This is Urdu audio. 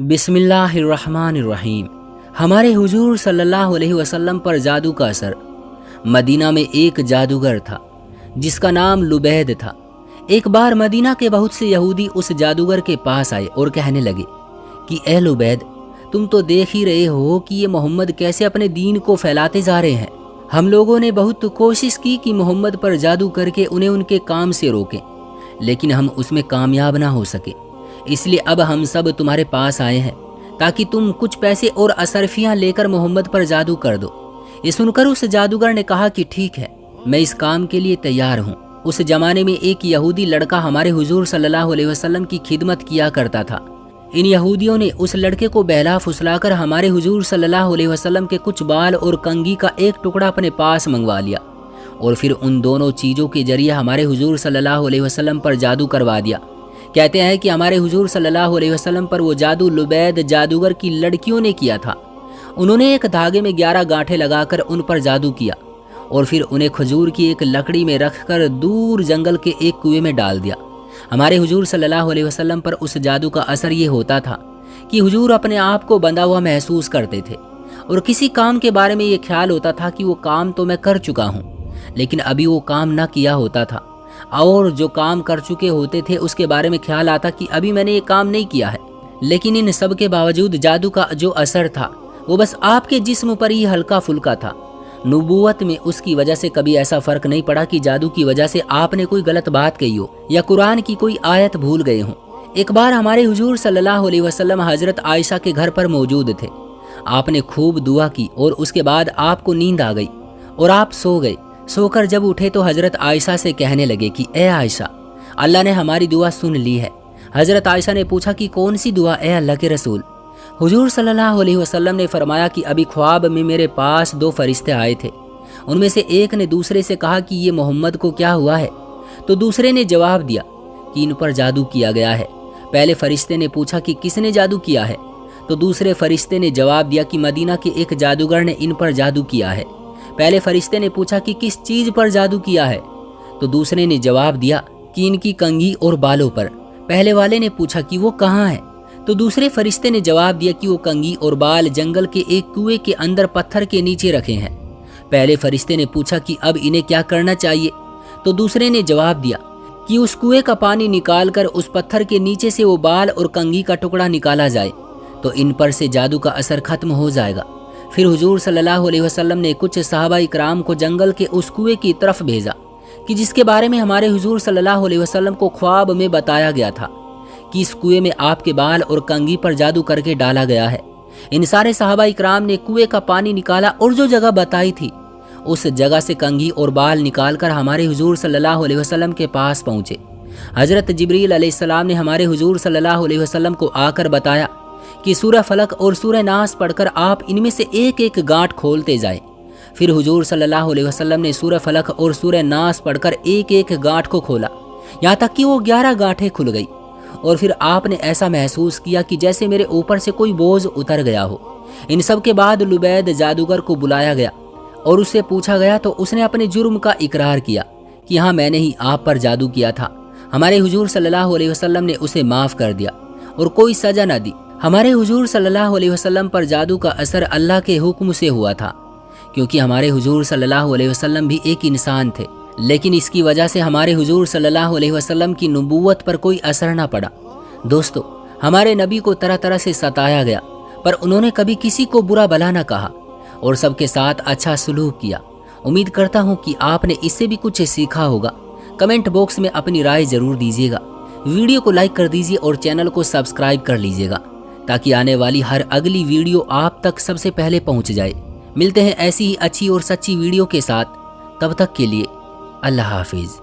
بسم اللہ الرحمن الرحیم۔ ہمارے حضور صلی اللہ علیہ وسلم پر جادو کا اثر۔ مدینہ میں ایک جادوگر تھا جس کا نام لبید تھا۔ ایک بار مدینہ کے بہت سے یہودی اس جادوگر کے پاس آئے اور کہنے لگے کہ اے لبید، تم تو دیکھ ہی رہے ہو کہ یہ محمد کیسے اپنے دین کو پھیلاتے جا رہے ہیں۔ ہم لوگوں نے بہت کوشش کی کہ محمد پر جادو کر کے انہیں ان کے کام سے روکیں، لیکن ہم اس میں کامیاب نہ ہو سکے۔ اس لیے اب ہم سب تمہارے پاس آئے ہیں تاکہ تم کچھ پیسے اور اشرفیاں لے کر محمد پر جادو کر دو۔ یہ سن کر اس جادوگر نے کہا کہ ٹھیک ہے، میں اس کام کے لیے تیار ہوں۔ اس زمانے میں ایک یہودی لڑکا ہمارے حضور صلی اللہ علیہ وسلم کی خدمت کیا کرتا تھا۔ ان یہودیوں نے اس لڑکے کو بہلا پھسلا کر ہمارے حضور صلی اللہ علیہ وسلم کے کچھ بال اور کنگھی کا ایک ٹکڑا اپنے پاس منگوا لیا، اور پھر ان دونوں چیزوں کے ذریعے ہمارے حضور صلی اللہ علیہ وسلم پر جادو کروا دیا۔ کہتے ہیں کہ ہمارے حضور صلی اللہ علیہ وسلم پر وہ جادو لبید جادوگر کی لڑکیوں نے کیا تھا۔ انہوں نے ایک دھاگے میں 11 گانٹھیں لگا کر ان پر جادو کیا، اور پھر انہیں کھجور کی ایک لکڑی میں رکھ کر دور جنگل کے ایک کنویں میں ڈال دیا۔ ہمارے حضور صلی اللہ علیہ وسلم پر اس جادو کا اثر یہ ہوتا تھا کہ حضور اپنے آپ کو بندھا ہوا محسوس کرتے تھے، اور کسی کام کے بارے میں یہ خیال ہوتا تھا کہ وہ کام تو میں کر چکا ہوں، لیکن ابھی وہ کام نہ کیا ہوتا تھا، اور جو کام کر چکے ہوتے تھے اس کے بارے میں خیال آتا کہ ابھی میں نے یہ کام نہیں کیا ہے۔ لیکن ان سب کے باوجود جادو کا جو اثر تھا وہ بس آپ کے جسم پر ہی ہلکا پھلکا تھا۔ نبوت میں اس کی وجہ سے کبھی ایسا فرق نہیں پڑا کہ جادو کی وجہ سے آپ نے کوئی غلط بات کہی ہو یا قرآن کی کوئی آیت بھول گئے ہوں۔ ایک بار ہمارے حضور صلی اللہ علیہ وسلم حضرت عائشہ کے گھر پر موجود تھے۔ آپ نے خوب دعا کی اور اس کے بعد آپ کو نیند آ گئی اور آپ سو گئے۔ سو کر جب اٹھے تو حضرت عائشہ سے کہنے لگے کہ اے عائشہ، اللہ نے ہماری دعا سن لی ہے۔ حضرت عائشہ نے پوچھا کہ کون سی دعا اے اللہ کے رسول؟ حضور صلی اللہ علیہ وسلم نے فرمایا کہ ابھی خواب میں میرے پاس 2 فرشتے آئے تھے۔ ان میں سے ایک نے دوسرے سے کہا کہ یہ محمد کو کیا ہوا ہے؟ تو دوسرے نے جواب دیا کہ ان پر جادو کیا گیا ہے۔ پہلے فرشتے نے پوچھا کہ کس نے جادو کیا ہے؟ تو دوسرے فرشتے نے جواب دیا کہ مدینہ کے ایک جادوگر نے ان پر جادو کیا ہے۔ پہلے فرشتے نے پوچھا کہ کس چیز پر جادو کیا ہے؟ تو دوسرے نے جواب دیا کہ ان کی کنگھی اور بالوں پر۔ پہلے والے نے پوچھا کہ وہ کہاں ہے؟ تو دوسرے فرشتے نے جواب دیا کہ وہ کنگھی اور بال جنگل کے ایک کنویں کے اندر پتھر کے نیچے رکھے ہیں۔ پہلے فرشتے نے پوچھا کہ اب انہیں کیا کرنا چاہیے؟ تو دوسرے نے جواب دیا کہ اس کنویں کا پانی نکال کر اس پتھر کے نیچے سے وہ بال اور کنگھی کا ٹکڑا نکالا جائے تو ان پر سے جادو کا اثر ختم ہو جائے گا۔ پھر حضور صلی اللہ علیہ وسلم نے کچھ صحابہ اکرام کو جنگل کے اس کنویں کی طرف بھیجا کہ جس کے بارے میں ہمارے حضور صلی اللہ علیہ وسلم کو خواب میں بتایا گیا تھا کہ اس کنویں میں آپ کے بال اور کنگھی پر جادو کر کے ڈالا گیا ہے۔ ان سارے صحابہ اکرام نے کنویں کا پانی نکالا اور جو جگہ بتائی تھی اس جگہ سے کنگھی اور بال نکال کر ہمارے حضور صلی اللہ علیہ وسلم کے پاس پہنچے۔ حضرت جبریل علیہ السلام نے ہمارے حضور صلی اللہ علیہ وسلم کو آ کر بتایا کہ سورہ فلق اور سورہ ناس پڑھ کر آپ ان میں سے ایک ایک گانٹھ کھولتے جائیں۔ پھر حضور صلی اللہ علیہ وسلم نے سورہ فلق اور سورہ ناس پڑھ کر ایک ایک گانٹھ کو کھولا، یہاں تک کہ وہ 11 گانٹھیں کھل گئی، اور پھر آپ نے ایسا محسوس کیا کہ جیسے میرے اوپر سے کوئی بوجھ اتر گیا ہو۔ ان سب کے بعد لبید جادوگر کو بلایا گیا اور اس سے پوچھا گیا تو اس نے اپنے جرم کا اقرار کیا کہ ہاں میں نے ہی آپ پر جادو کیا تھا۔ ہمارے حضور صلی اللہ علیہ وسلم نے اسے معاف کر دیا اور کوئی سزا نہ دی۔ ہمارے حضور صلی اللہ علیہ وسلم پر جادو کا اثر اللہ کے حکم سے ہوا تھا، کیونکہ ہمارے حضور صلی اللہ علیہ وسلم بھی ایک انسان تھے، لیکن اس کی وجہ سے ہمارے حضور صلی اللہ علیہ وسلم کی نبوت پر کوئی اثر نہ پڑا۔ دوستو، ہمارے نبی کو طرح طرح سے ستایا گیا، پر انہوں نے کبھی کسی کو برا بھلا نہ کہا اور سب کے ساتھ اچھا سلوک کیا۔ امید کرتا ہوں کہ آپ نے اس سے بھی کچھ سیکھا ہوگا۔ کمنٹ باکس میں اپنی رائے ضرور دیجیے گا۔ ویڈیو کو لائک کر دیجیے اور چینل کو سبسکرائب کر لیجیے گا تاکہ آنے والی ہر اگلی ویڈیو آپ تک سب سے پہلے پہنچ جائے۔ ملتے ہیں ایسی ہی اچھی اور سچی ویڈیو کے ساتھ، تب تک کے لیے اللہ حافظ۔